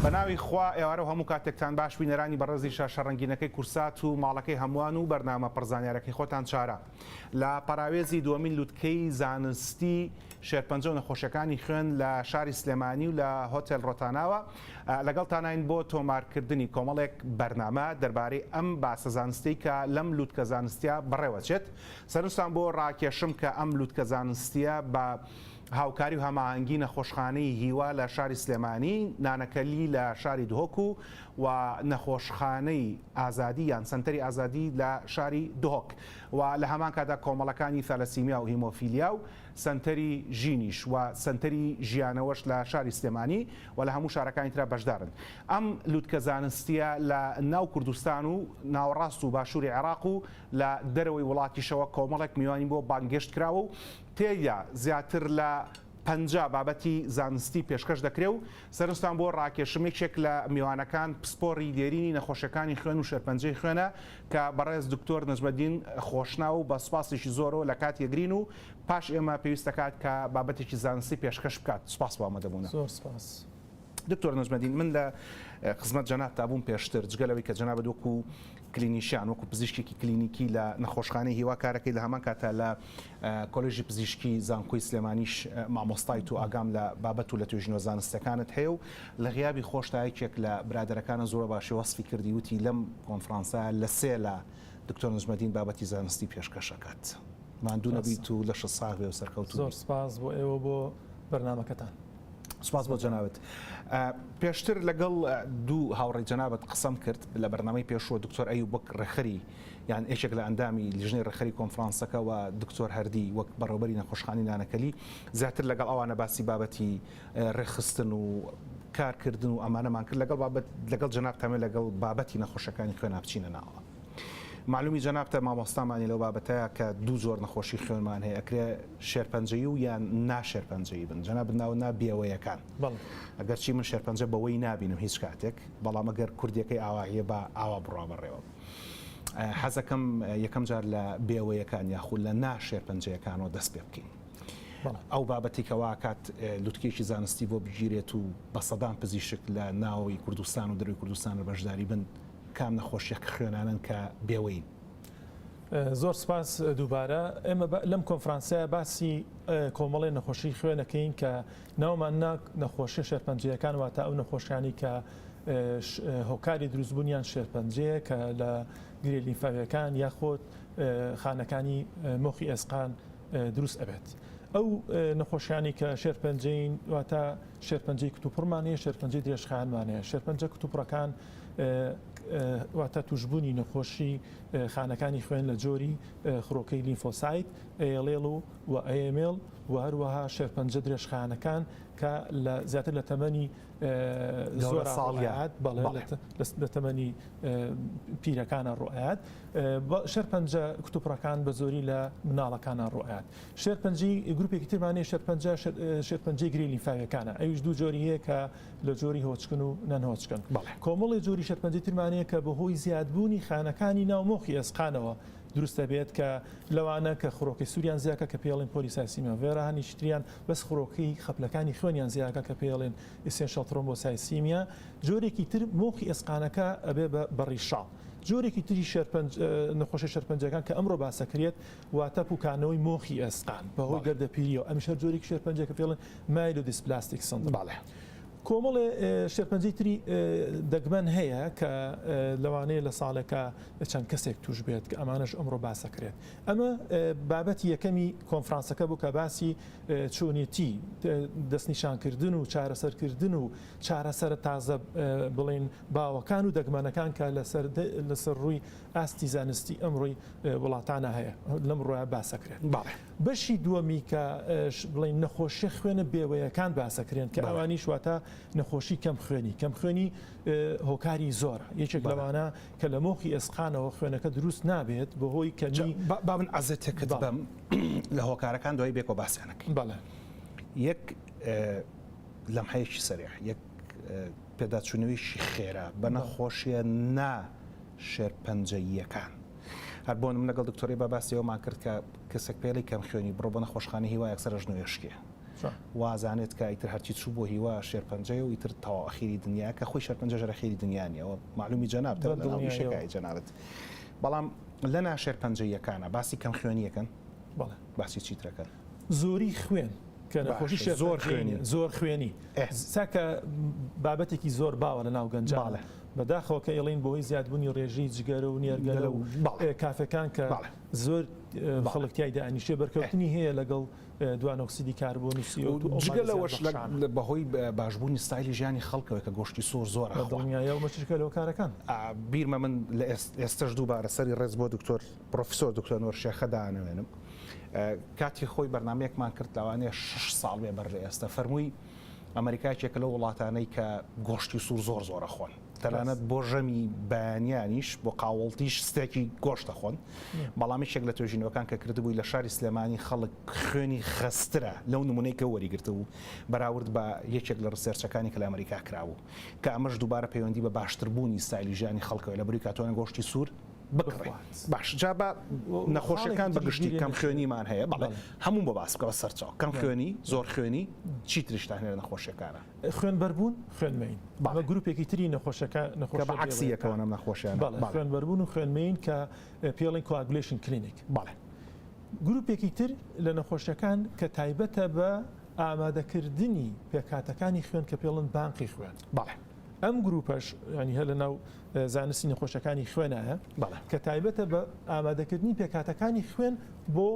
بەناوی خوا ئێوارە هەموو کاتێکتان باش بینەرانی بەڕێزی شاشە ڕەنگینەکەی کورسات و ماڵەکەی هەمووان و بەرنامە پڕزانیارەکەی خۆتان چارە لە پەراوێزی دووەمین لوتکەی زانستی شێرپەنجە و نەخۆشیەکانی خوێن لە شاری سلێمانی و لە هۆتێل ڕۆتاناوە لەگەڵتانین بۆ تۆمارکردنی کۆمەڵێک بەرنامە دەربارەی ئەم باسە زانستی کە لەم لوتکە زانستیە بەڕێوەچێت. سەرنجتان بۆ ڕاکێشم کە ئەم لوتکە زانستیە بە هاوکاری و هەماهەنگی نەخۆشخانەی هیوا لە شاری سلێمانی، نانەکەلی لە شاری دهۆک و نەخۆشخانەی ئازادی یان سنتەری ئازادی لە شاری دهۆک و لە هەمان کادا کۆمەڵەکانی تەلەسیمیا و هیمۆفیلیا و سنتەری ژینیش و سنتەری ژیانەوەش لە شاری سلێمانی و لە هەموو شارەکانی ترا بەشدارن. ئەم لوتکە زانستیە لە ناو کوردستان و ناوەڕاست و باشووری عێراق و لە دەرەوەی وڵاتیشەوە کۆمەڵێک میوانی بۆ بانگێشت کراوە و تێیدا زیاتر لە 50 بابەتی زانستی پێشکەش دەکرێ و سەرنجتان بۆ ڕاکێشمێکێک لە میوانەکان پسپۆڕی دێرینی نەخۆشیەکانی خوێن و شێرپەنجەی خوێنە کە بەڕێز دکتۆر نەجمەدین خۆشنا و بە سوپاسێکی زۆرەوە لە کات یەگرین و پاش ئێمە پێویست دەکات کە بابەتێکی زانستی پێشکەش بکات. سوپاس بۆ ئامادەبوونە. زۆر سپاس. دکتۆر نەجمەدین، من لە خزمەت جەنابتا بووم پێشتر جگەلەوەی کە جەنابەت وەکو کلینیشیان وەکو پزیشکێکی کلینیکی لە نەخۆشخانەی هیوا کارەکەی لە هەمان کاتە لە کۆلێژی پزیشکی زانکۆی سلێمانیش مامۆستایت و ئاگام لە بابەت و لە توێژینەوە زانستەکانت هەیە و لە غیابی خۆشتایەکێک لە برادەرەکانە زۆر باشی وەسفی کردی وتی لەم کۆنفرانسە لە سێ لە دکتۆر نەجمەدین بابەتی زانستی پێشکەشەکات. ماندوو نەبیت و لە شە ساغ و سەرکەوتو. زۆر سپاس بۆ ئێوە بۆ بەرنامەکەتان. سپاس بۆ جەنابەت. پێشتر لەگەڵ دوو هاوڕێی جەنابەت قسەم کرد لە بەرنامەی پێشوە دکتۆر ئەیوب وەک ڕێخەری یان یەکێک لە ئەندامی لیژنەی ڕێخەری کۆنفرانسەکە و دکتۆر هەردی وەک بەڕێوەبەری نەخۆشخانەی نانەکەلی زیاتر لەگەڵ ئەوانە باسی بابەتی ڕێخستن و کارکردن و ئەمانەمان کرد لەگەڵ جەنابتامێ لەگەڵ بابەتی نەخۆشەکانی خوێن بچینە ناوە. معلومی جەنابتە مامۆستامانی لەو بابەتەیە کە دوو زۆر نەخۆشی خوێنمان هەیە ئەکرێ شێرپەنجەیی و یان ناشێرپەنجەیی بن. جەناب ناو نابیەوەیەکان ئەگەرچی من شێرپەنجە بەوەی نابینم هیچ کاتێک، بەڵام ئەگەر کوردیەکەی ئاواهەیە بە ئاوا بڕوا بەڕێوە. حەزەکەم یەکەم جار لە بێوەیەکان یاخود لە ناشێرپەنجەیەکانەوە دەست پێ بکەین. ئەو بابەتی کەوا کات لوتکێکی زانستی بۆ بگیرێت و بە سەدان پزیشک لە ناوی کوردستان و دەروی کوردستان بەشداری بن کام نەخۆشیەک خوێنانن کە بێوەین. زۆر سپاس دووبارە. ئێمە لەم کۆنفرانسەیە باسی کۆمەڵی نەخۆشی خوێنەکەین کە ناومان نەخۆشی شێرپەنجەیەکان واتە ئەو نەخۆشیانی کە هۆکاری دروستبوونیان شێرپەنجەیە کە لە گرێ لیمفاویەکان یاخۆت خانەکانی مۆخی ئێسقان دروست ئەبێت. ئەو نەخۆشیانی کە شێرپەنجەین واتە شێرپەنجەی کتوپڕمانەیە، شێرپەنجەی درێژخانمانەیە. شێرپەنجە کتوپڕەکان واتە توشبوونی نەخۆشی خانەکانی خوێن لە جۆری خڕۆکەی لیمفۆسایت، ALL و AML و هەروەها شێرپەنجە درێژخانەکان کە زیاتر لە تەمەنی زۆر ساڵیات لە تەمەنی پیرەکانە ڕۆیات. شێرپەنجە کتوپڕەکان بە زۆری لە مناڵەکانە ڕۆیات. شێرپەنجی گروپێکی ترمانەیە شێرپەنجەی گرێ لیمفاویەکانە. ئەویش دوو جۆری هەیە کە لە جۆری هۆچکن و نەنهۆچکن. کۆمەڵی جۆری شێرپەنجەی ترمانەیە کە بەهۆی زیادبوونی خانەکانی ناومۆخی ئێسقانەوە دروستە بێت کە لەوانە کە خڕۆکەی سووریان زیاکە کە پێڵێن پۆلیسایسیمیا ڤێرانی شتریان بەس خڕۆکەی خەپلەکانی خوێنیان زیاکە کە پێڵێن ئسێنشەڵ ترۆمبۆسایسیمیا. جۆرێکی تر مۆخی ئێسقانەکە ئەبێ بە بەڕیشاڵ. جۆرێکی تری نەخۆشی شێرپەنجەکان کە ئەمڕۆ باسەکرێت واتە پوکانەوەی مۆخی ئێسقان بەهۆی گەردەپیریەوە. ئەمیش هەر جۆرێکی شێرپەنجە کە پێڵێن مایلۆدیسپلاستیک سندرۆم. کۆمەڵێ شێرپەنجەی تری دەگمەن هەیە کە لەوانەیە لە ساڵێکە چەند کەسێک توش بێت کە ئەمانش ئەمڕۆ باسەکرێت. ئەمە بابەتی یەکەمی کۆنفرانسەکە بوو کە باسی چۆنیەتی دەستنیشانکردن و چارەسەرکردن و چارەسەر تازە بڵێن باوەکان و دەگمەنەکان کە لەسەر ڕووی ئاستی زانستی ئەمڕۆی وڵاتانە هەیە لەم ڕۆیە باسەکرێت. بەشی دووەمی کە بڵێن نەخۆشی خوێنە بێوەیەکان باسەکرێن کە ئەوانی شواتە نەخۆشی کەم خوێنی هۆکاری زۆر یەکێک لەوانە کە لە مۆخی ئێسقانەوە خوێنەکە دروست نابێت بەهۆی کەمی بابن ئازێتێکت بەم لە هۆکارەکان دوای بێک و باسییانەکەی. یەک لەم هەیەکی سەریح یەک پێداچوونەوەیشی خێرا بە نەخۆشیە شێرپەنجەییەکان. هەر بۆ من لەگەڵ دکتۆری باباسیەوەمان کرد کە کەسێک پێڵی کەم خوێنی بڕۆ بە نەخۆشخانەی هیوا یەکسەر ژنوێشکێ وازانێت کە ئیتر هەرچی چوو بۆ هیوا شێرپەنجەی و ئیتر تەواو ئەخیری دنیا کە خۆی شێرپەنجە ئەخیری دنیانیەوە معلومی جەناب شێکای جەنابەت بەڵام لەنا شێرپەنجەیەکانە باسی کەم خوێنیەکەن باسی چیترەکەن زۆری خوێن کە نەخۆشی زۆر خوێنی زۆر خوێنی ساکە بابەتێکی زۆر باوە لە ناو گەنجانە بەداخەوە کە ئێڵین بۆی زیادبوونی ڕێژی جگەرە و نێرگەلە و کافەکان کە زۆر خەڵکتیای دانیشێ بەرکەوتنی هەیە لەگەڵ دوان ئۆکسیدی کاربۆن و CO2 جگەلەوەش بەهۆی باشبوونی ستایلی ژیانی خەڵکەوە کە گۆشتی سۆر زۆر دڵنیایە و مەچکە لەو کارەکان بیرمە من لە ئێستش دووبارە سەری ڕێز بۆ دکتۆر پرۆفیسۆر دکتۆر نۆر شێخەدانەوێنم کاتی خۆی بەرنمەیەکمان کرد لەوانەیە 6 ساڵ بێ بەر لە ئێستا فەرمووی ئەمریکایەکێکە لە وڵاتانەی کە گۆشتی سوور زۆر زۆرە خۆن تەنانەت بۆ ژەمی بەیانیانیش بۆ قاوەڵتیش ستێکی گۆشتە خۆن بەڵامی شێک لە توێژینەوەکان کە کردبووی لە شاری سلێمانی خەڵک خوێنی خسترە لەو نمونەی کە وەریگرتە و بەراورد بە یەکێک لە ڕسێرچەکانی کە لە ئەمریکا کراوە کە ئەمەش دووبارە پەیوەندی بە باشتربوونی ستایلی ژیانی خەڵکەوە لە بەروی کاتوانە گۆشتی سوور باش جا بە نەخۆشیەکان بەگشتی کەم خوێنیمان هەیە بەڵێ هەموو بۆ باس بکەوە سەرچاو کەم خوێنی زۆر خوێنی چی تریشتان هەیە نەخۆشیەکانە خوێنبەربوون خوێنمەین بەڵێ گروپێکی تری نەخۆشەکە بە عکسیەکەوە نەم نەخۆشیانە خوێنبەربوون و خوێنمەین کە پێڵین کوآگولیشن کلینیک بەڵێ گروپێکی تر لە نەخۆشیەکان کە تایبەتە بە ئامادەکردنی پێکاتەکانی خوێن کە پێڵن بانقی خوێن بەڵێ ئەم گروپەش ینی هە لە ناو زانستی نەخۆشەکانی خوێنایە کە تایبەتە بە ئامادەکردنی پێکاتەکانی خوێن بۆ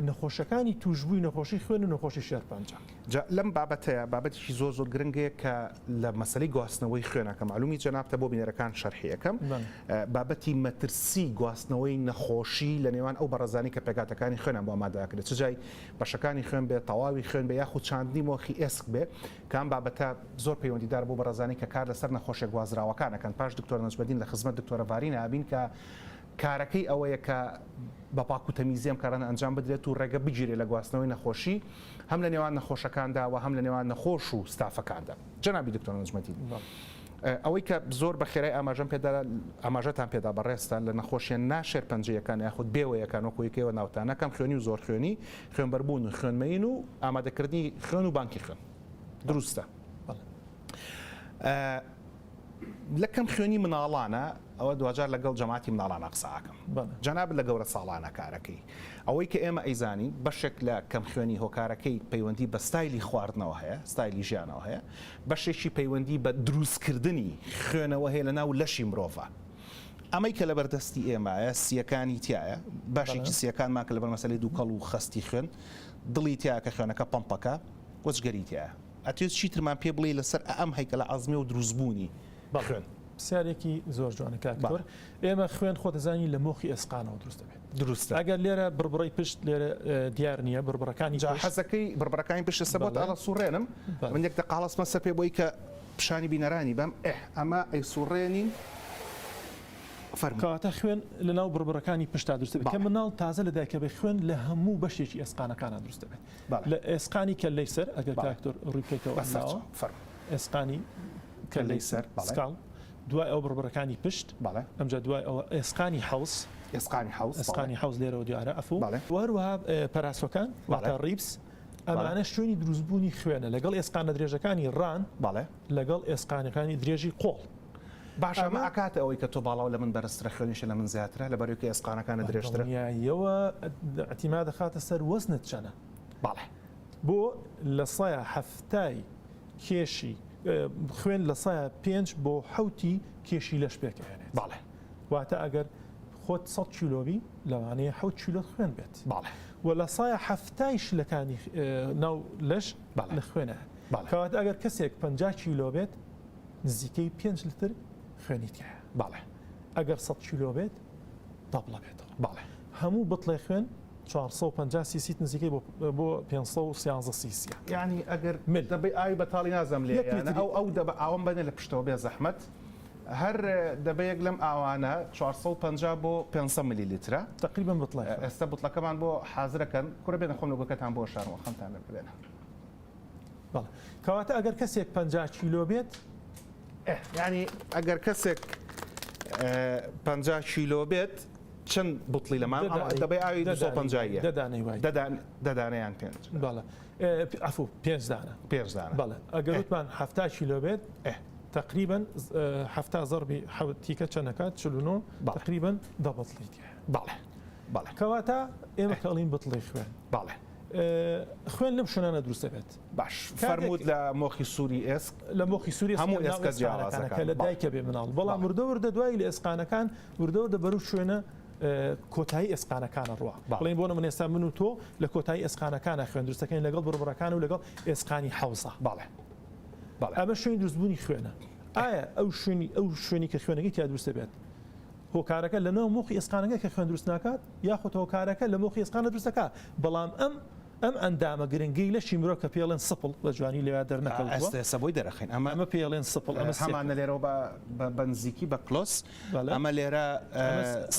نەخۆشەکانی توشبووی نەخۆشی خوێن و نەخۆشی شێرپەنجە لەم بابەتەیە بابەتێکی زۆر زۆر گرنگەیە کە لە مەسەلەی گواستنەوەی خوێنەکە معلومی جەنابتە بۆ بینەرەکان شەرحیەکەم بابەتی مەترسی گواستنەوەی نەخۆشی لە نێوان ئەو بەڕێزانی کە پێکاتەکانی خوێنان بۆ ئامادەکرێت چ جای بەشەکانی خوێن بێت تەواوی خوێن بێ یاخود چاندنی مۆخی ئێسک بێ کام بابەتە زۆر پەیوەندیدار بۆ بەڕێزانی کە کار لەسەر نەخۆشیە گوازراوەکانەکەن پاش دکتۆر نەجمەدین لە خزمەت دکتۆرە ڤارین ئابین کە کارەکەی ئەوەیە کە بە پاک و تەمیزی ئەم کارانە ئەنجام بدرێت و ڕێگە بگیرێت لە گواستنەوەی نەخۆشی هەم لە نێوان نەخۆشەکاندا و هەم لە نێوان نەخۆش و ستافەکاندا جەنابی دکتۆر نەجمەدین ئەوەی کە زۆر بە خێرای ئاماژەتان پێدا بەڕێستان لە نەخۆشیە ناشێرپەنجەیەکان یاخود بێوەیەکان وەکویەکەوە ناوتانەکەم خوێنی و زۆر خوێنی خوێنبەربوون و خوێنمەین و ئامادەکردنی خوێن و بانکی خوێن دروستە لە کەم خوێنی مناڵانە ئەوە دوجار لەگەڵ جەماعەتی مناڵانە قساکەم جەناب لە گەورە ساڵانە کارەکەی ئەوەی کە ئێمە ئەیزانین بەشێک لە کەم خوێنی هۆکارەکەی پەیوەندی بە ستایلی خواردنەوە هەیە ستایلی ژیانەوە هەیە بەشێکی پەیوەندی بە دروستکردنی خوێنەوە هەیە لە ناو لەشی مرۆڤ ئەمەی کە لە بەردەستی ئێمایە سیەکانی تایە باشێکی سیەکانمان کە لەبەر مەسەلەی دووکەڵ و خستی خوێن دڵی تایە کە خوێنەکە پەمپەکە وەجگەری تایە ئەتوێت چیترمان پێ بڵێ لەسەر ئەم هەیکە لە عەزمی و دروستبوونی خوێن پرسیارێکی زۆر جوانە کاکتۆر ئێمە خوێن خۆ دەزانی لە مۆخی ئێسقانەوە دروستە بێت دروستە ئەگەر لێرە بربڕی پشت لێرە دیار نییە بربڕەکانی حەزەکەی بربڕەکانی پشت سەبەت ئەڵە سوڕێنم من یەک دەقاڵەسمە سەر پێ بۆی کە پیشانی بینەرانی بەم ئەمە ئەی سوڕێنین کەواتە خوێن لە ناو بربڕەکانی پشتا دروستە بێت کە مناڵ تازە لەدایکە بێ خوێن لە هەموو بەشێکی ئێسقانەکانە دروستە بێت لە ئێسقانی کە لەی سەر ئەگەر کاکتۆر ڕوویکەوە ئێسقانی کە لەی سەر سکاڵ دوای ئەو بربڕەکانی پشت ئەمجا دوای ئەوە ئێسقانی حەوس ئێسقانی حەوز لێرەوە دیارە ئەفو وەروەها پەراسۆکان واتە ڕیبس ئەمانە شوێنی دروستبوونی خوێنە لەگەڵ ئێسقانە درێژەکانی ڕان لەگەڵ ئێسقانەکانی درێژی قۆڵ باشە ئەمە ئاکاتە ئەوەی کە تۆ باڵاو لە من بەرزترە خوێنیشە لە من زیاترە لە بەرەوەی کە ئێسقانەکانە درێژترە یەوە ئەتیما دەخاتە سەر وەزنت چەنە بۆ لە سایە هەفتای کێشی خوێن لە سایە 5 بۆ 7 کێشی لەش پێکەهێنێت واتە ئەگەر خۆت 100 کیلۆبی لەوانەیە 7 کیلۆ خوێن بێت و لە سایە هەفتای شلەکانی ناو لەش لە خوێنە کەواتە ئەگەر کەسێک 50 کیلۆ بێت نزیکەی 5 لتر خوێنی تایە ئەگەر 100 کیلۆ بێت دەبڵە بێتەوە هەموو بڵێ خوێن 450 سیسی نزیکەی بۆ 513 سیسی یعنی ئەگەر دەبێ ئاوی بەتاڵی نازەم لێ ئەو دەبە ئاوم بەنێ لە پشتەوە بێ زەحمەت هەر دەبەیەک لەم ئاوانە 450 بۆ 500 میلی لیترە تقریبا بڵێ ئێستا بڵەکەمان بۆ حازرەکەن کوڕە بێنە خۆم لەگۆکەتان بۆ شارەوە خەمتان لەبێنە کەواتە ئەگەر کەسێک 50 کیلۆ بێت یعنی ئەگەر کەسێک 50 کیلۆ بێت چەند بڵی لەمان دەبێ ئاوی 250 دەدانەی وای دەدانیان پێ بەڵێ عفو 5 دانە پێشدانە بەڵێ ئەگەر وتمان 70 کیلۆ بێت تقریبا 70 ضربی تیکە چەندەکات 49 تقریبا دەبڵیت بەڵێ کەواتە ئێمە کەڵین بڵی خوێن بەڵێ خوێن لەم شوێنانە دروستە بێت باش فەرمووت لە مۆخی سووری ئێسک لە مۆخی سووری هەموو ئێسکە جیاوازەکە لە دایکە بێ مناڵ بەڵام وردە دوای لە ئێسقانەکان وردە بەرەو شوێنە کۆتایی ئێسقانەکانە ڕوا بڵێن بۆ من ئێستا من و تۆ لە کۆتایی ئێسقانەکانە خوێن دروستەکەین لەگەڵ بڕبڕەکان و لەگەڵ ئێسقانی حەوزە ئەمە شوێنی دروستبوونی خوێنە ئایا ئەو شوێنی کە خوێنەکەی تیا دروستە بێت هۆکارەکە لەنەوە مۆخی ئێسقانەکە کە خوێن دروست ناکات یاخود هۆکارەکە لە مۆخی ئێسقانە دروستەکە بەڵام ئەم ئەندامە گرنگی لەشی مرۆڤ کە پێڵێن سپڵ لە جوانی لێوا دەرنەکەوتوە سەبۆی دەرەخین ئەمە پێڵێن سپڵ ئەمە هەمانە لێرەوە بە بەنزیکی بە کلۆس ئەمە لێرە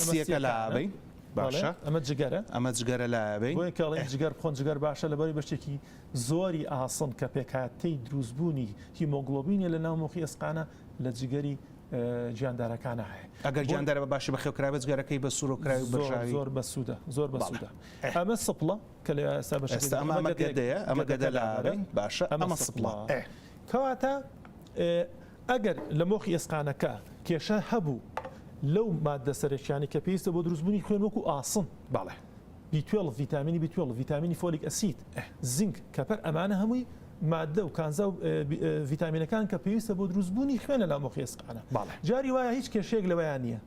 سیەکە لابەی باشە ئەمە جگەرە ئەمە جگەرە لابەی بۆی کەڵێن جگەر بخۆن جگەر باشە لەبەری بەشتێکی زۆری ئاسن کە پێکاتەی دروستبوونی هیمۆگلۆبینە لە ناو مۆخی ئێسقانە لە جگەری گیاندارەکانە هەیە ئەگەر گیاندارە بە باشی بەخێوکراوە جگەرەکەی بە سوور و کراوی بەشاوی زۆر بەسوودە زۆر بەسوودە ئەمە سپڵە کە لە ئێستا بەشێستا ئەمە گەدەیە ئەمە گەدە لابەی باشە ئەمە سپڵە کەواتە ئەگەر لە مۆخی ئێسقانەکە کێشە هەبوو لەو مادە سەرچیانی کە پێویستە بۆ دروستبوونی خوێن وەکو ئاسن باڵێ B12 ڤیتامینی B12 ڤیتامینی فۆلیک ئەسید زینک کەپەر ئەمانە هەمووی مادە و کانزا و ڤیتامینەکان کە پێویستە بۆ دروستبوونی خوێنە لە مۆخی ئێسقانە جاری وایە هیچ کێشەیەک لەوەیان نییە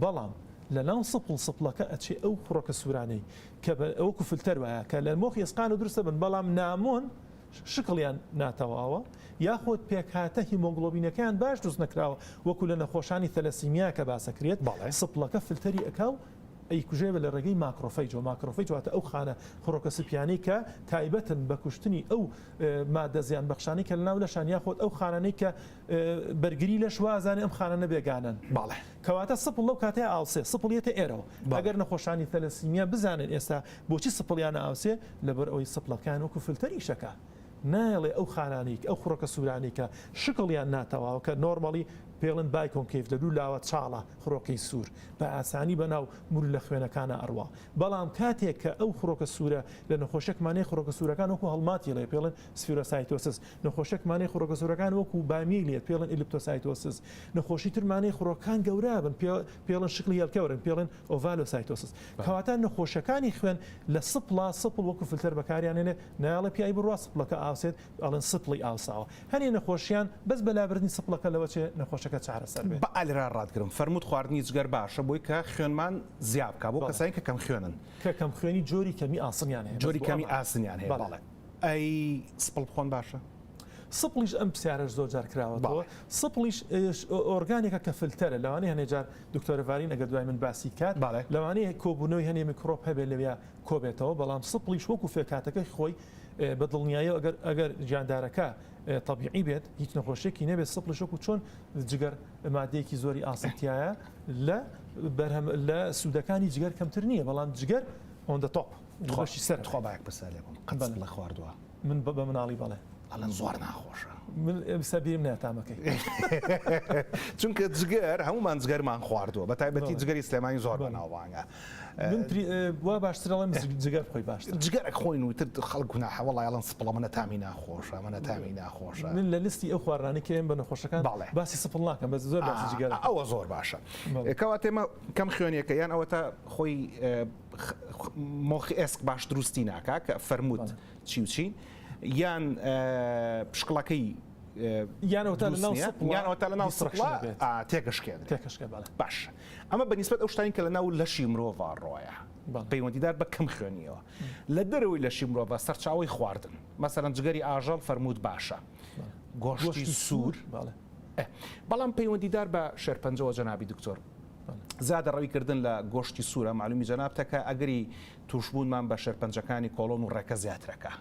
بەڵام لە ناو سپڵەکە ئەچێ ئەو خوڕۆکە سوورانەی کە ئەوکو فلتەر وایە کە لە مۆخی ئێسقانە دروستە بن بەڵام نامۆن شکڵیان ناتەواوە یاخۆت پێکهاتە هیمۆگلۆبینەکەیان باش دروست نەکراوە وەکو لە نەخۆشانی تەلەسیمیا کە باسەکرێت سپڵەکە فلتەری ئەکاو ئەیکوژێ بە لە ڕێگەی ماکرۆفەیج و ماکرۆفەیج واتە ئەو خانە خڕۆکە سپیانەی کە تایبەتن بە کوشتنی ئەو مادە زیان بەخشانی کە لەناو لەشان یاخۆت ئەو خانانەی کە بەرگری لەش وازانێ ئەم خانە بێگانن کەواتە سپڵ لەو کاتەیە ئاوسێ سپڵیەتە ئێرەوە ئەگەر نەخۆشانی تەلەسیمیا بزانن ئێستا بۆچی سپڵیانە ئاوسێ لەبەر ئەوەی سپڵەکان وەکو فلتەری شەکە نایڵێ ئەو خانانی ئەو خوڕۆکە سوورانی کە شکڵیان ناتەواوە کە نۆرمەڵی پێڵن بایکۆنکیف لە دوو لاوە چاڵە خڕۆکەی سوور بە ئاسانی بەناو مور لە خوێنەکانە ئەڕوا بەڵام کاتێک کە ئەو خڕۆکە سوورە لە نەخۆشێکمانەی خڕۆکە سوورەکان وەکو هەڵماتی لێ پێڵن سفیرۆسایتۆسس نەخۆشێکمانەی خڕۆکە سوورەکان وەکو بامیلێت پێڵن ئیلیپتۆسایتۆسس نەخۆشی ترمانەی خڕۆکان گەورابن پێڵن شکلی هەڵکەورن پێڵن ئۆڤالۆسایتۆسس کەواتە نەخۆشەکانی خوێن لە سپڵ وەکو فلتەر بەکاریانێنێ نایڵە پیای بڕوا سپڵەکە ئاسێت ئەڵێن سپڵی ئاساوە هەنێ نەخۆشیان بەس بەلابردنی سپڵەکە لەوە چێ نەخۆشەکە چارەسەر بێت بە ئالرا ڕادگرم فەرمووت خواردنی جگەر باشە بۆی کە خوێنمان زیاب بکە بۆ کەسانی کە کەم خوێنن کە کەم خوێنی جۆری کەمی ئاسنیان هەیە جۆری کەمی ئاسنیان هەیە بەڵێ ئەی سپڵ بخۆن باشە سپڵیش ئەم پرسیارەش زۆر جار کراوەتەوە سپڵیش ئۆرگانێکە کە فلتەرە لەوانەیە هەنێ جار دکتۆر ڤارین ئەگەر دوای من باسی کات لەوانەیە کۆبوونەوەی هەنێ میکرۆب هەبێت لەوێ کۆبێتەوە بەڵام سپڵیش وەکو فێکاتەکەی خۆی بە دڵنیایی ئەگەر گیاندارەکە طبیعی بێت هیچ نەخۆشیێکی نەبێت سپڵش وەکو چۆن جگەر مادەیەکی زۆری ئاسنتیایە لە سوودەکانی جگەر کەمتر نییە بەڵام جگەر ئۆن دە تۆپ خۆشی سەر خۆ باەک بەسەر قەت لە خواردووە من بە مناڵی بەڵێ ئەڵەن زۆر ناخۆشە من سەبیرم ناتامەکەی چونکە جگەر هەمومان جگەرمان خواردووە بە تایبەتی جگەری سلێمانی زۆر بەناوبانگە وا باشترەڵێم جگەر خۆی باشتر جگەرێک خۆین وتر خەڵک گوناحە وەڵای ئەڵەن سپڵە منە تامی ناخۆشە منە تامی ناخۆشە من لە لیستی ئەو خواردانەی کەم بە نەخۆشەکان باسی سپڵ ناکەم بە زۆر باسی جگەر ئەوە زۆر باشە کەوا تێمە کەم خوێنیەکە یان ئەوە تا خۆی مۆخی ئێسک باش دروستی ناکا کە فەرمووت چی و چی یان پشکڵەکەی یانەوە لە ناو سپڵە تێکەشکێن باش ئەمە بەنسبەت ئەو شتانی کە لە ناو لەشی مرۆڤ ڕۆیە پەیوەندیدار بە کەم خوێنیەوە لە دەرەوەی لەشی مرۆڤ سەرچاوی خواردن مەسەرەن جگەری ئاژەڵ فەرمووت باشە گۆشتی سوور بەڵام پەیوەندیدار بە شێرپەنجەوە جەنابی دکتۆر زیادە ڕەویکردن لە گۆشتی سوورە معلومی جەنابتەکە ئەگەری توشبوونمان بە شێرپەنجەکانی کۆڵۆن و ڕێکە زیاترەکە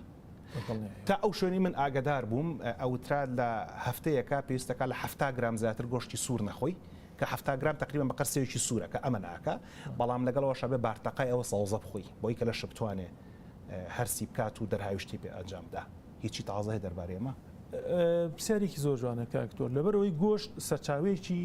تا ئەو شوێنی من ئاگدار بووم ئەوترا لە هەفتەیەکە پێویستەکە لە 7 گرام زیاتر گۆشتی سوور نەخۆی کە 7 گرام تقریبا بە قەرسێکی سوورەکە ئەمە ناکە بەڵام لەگەڵەوە شەبێ بارتەقای ئەوە سەوزە بخۆی بۆی کە لە شبتوانێ هەرسی بکات و دەرهاویشتی پێ ئەنجامدا هیچی تازە هەیە دەربارەی ئەمە پرسیارێکی زۆر جوانە کاکتۆر لەبەرەوەی گۆشت سەرچاوەیەکی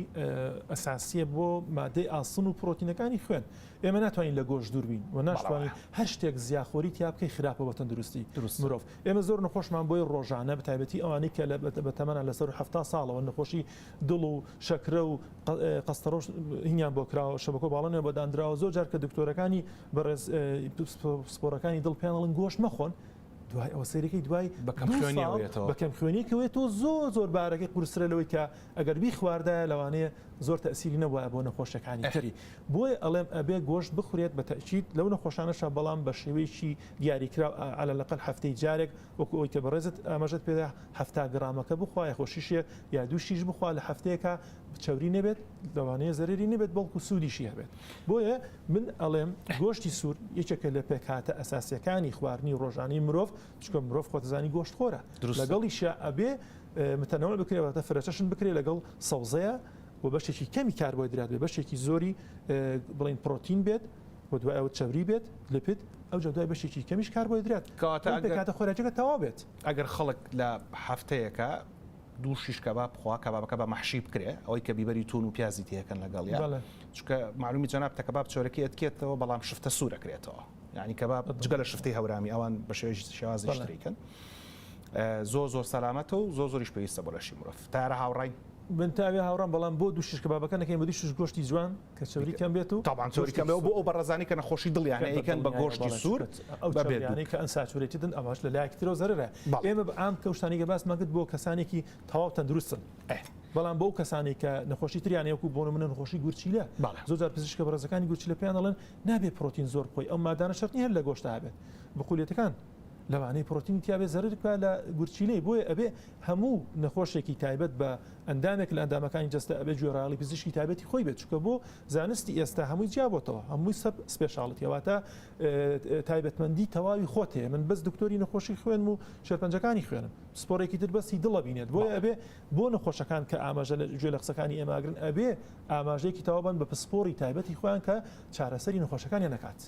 ئەساسیە بۆ مادەی ئاسن و پرۆتینەکانی خوێن ئێمە ناتوانین لە گۆشت دوور بین و ناشتوانین هەر شتێک زیاخۆری تیا بکەی خراپە بە تەندروستی مرۆڤ ئێمە زۆر نەخۆشمان بۆی ڕۆژانە بە تایبەتی ئەوانەی کە بە تەمەنە لەسەر 70 ساڵەوە نەخۆشی دڵ و شەکرە و قەستەڕۆژ هینیان بۆ کراوە شەبکە باڵێنێ بە دانراوە زۆر جار کە دکتۆرەکانی بەڕێز سپۆرەکانی دڵ پێیانڵن گۆشت مەخۆن دوای ئەوە سەیرەکەی دوای بەکەم خوێنیەوەێتەوە زۆر بارەکەی قورسرە لەوەی کە ئەگەر بی خواردایە لەوانەیە زۆر تەسیری نەبووە بۆ نەخۆشەکانی تری بۆیە ئەڵێم ئەبێ گۆشت بخورێت بە تەچیت لەو نەخۆشانەشە بەڵام بە شێوەیەکی دیاریکرا على لەقل هەفتەی جارێک وەکو ئەوی کە بەڕێزت ئاماژەت پێدا 70 گرامەکە بخوایە خۆشیشیە یا دووشیش بخوا لە هەفتەیەکە چاوری نەبێت لەوانەیە زەرری نەبێت بەڵکو سوودیشی هەبێت بۆیە من ئەڵێم گۆشتی سوور یەکێکە لە پێکاتە ئەساسیەکانی خواردنی ڕۆژانی مرۆڤ چکە مرۆڤ خۆتزانی گۆشت خۆرە لەگەڵیشە ئەبێ متەنەوە بکرێتە فرەچەشن بکرێت لەگەڵ سەوزەیە و بەشێکی کەمی کاربۆیدرات بێت بەشێکی زۆری بڵین پرۆتین بێت و دوای ئەوە چەوری بێت لپید ئەو جەدای بەشێکی کەمیش کاربۆیدرات کاتە خۆراکەکە تەوا بێت ئەگەر خەڵک لە هەفتەیەکە دوو شیش کەباب بخوا کەبابەکە بە مەحشی بکرێ ئەوەی کە بیبەری تون و پیازی تێکەن لەگەڵیا چونکە معلومی جەناب کەباب چۆرەکەی ئەتکێتەوە بەڵام شفتە سوورەکرێتەوە یعنی کەباب جگە لە شفتەی هەورامی ئەوان بە شێوازی شتریکن زۆر سەلامەتە و زۆریش پێویستە بۆ لەشی مرۆڤ تارە هاوڕای من تاوی هاوڕام بەڵام بۆ دوو شش کەبابەکە نەکەین بە دوو شش گۆشتی جوان کە چەوری کەم بێت و تاوان چۆری کەم بۆ ئەو بەڕێزانی کە نەخۆشی دڵیانە ئەیکەن بە گۆشتی سوور ئەو چەوریانەی کە ئەن ساچورێتی دن ئەماش لە لایەکترەوە زەرەرە ئێمە بە ئام کەوشتانی کە باسمان کرد بۆ کەسانێکی تەواو تەندروستن بەڵام بۆ کەسانی کە نەخۆشی تریانەیە وەکو بۆ نمونە نەخۆشی گورچیلە زۆر جار پزیشکە بەڕێزەکانی گورچیلە پێیان دەڵێن نابێت پرۆتین زۆر بخۆی ئەو مادانە شەرت نیە هەر لە گۆشتە هەبێت بقولێتەکان لەوانەیە پرۆتینی تیاابێ زەررکە لە گورچیلەی بۆیە ئەبێ هەموو نەخۆشێکی تایبەت بە ئەندامێک لە ئەندامەکانی جستە ئەبێ گوێڕاڵی پزیشکی تایبەتی خۆی بێت چکە بۆ زانستی ئێستا هەمووی جیابەتەوە هەمووی سەب سپێشاڵەتیەوەتە تایبەتمەندی تەواوی خۆت هەیە من بەس دکتۆری نەخۆشی خوێن و شێرپەنجەکانی خوێنم سپۆرێکی تر بەسی دڵە بینێت بۆیە ئەبێ بۆ نەخۆشەکان کە ئاماژە لە گوێ لە قسەکانی ئێماگرن ئەبێ ئاماژەیەکی تەواوبن بە پسپۆری تایبەتی خۆیان کە چارەسەری نەخۆشەکانیان نەکات.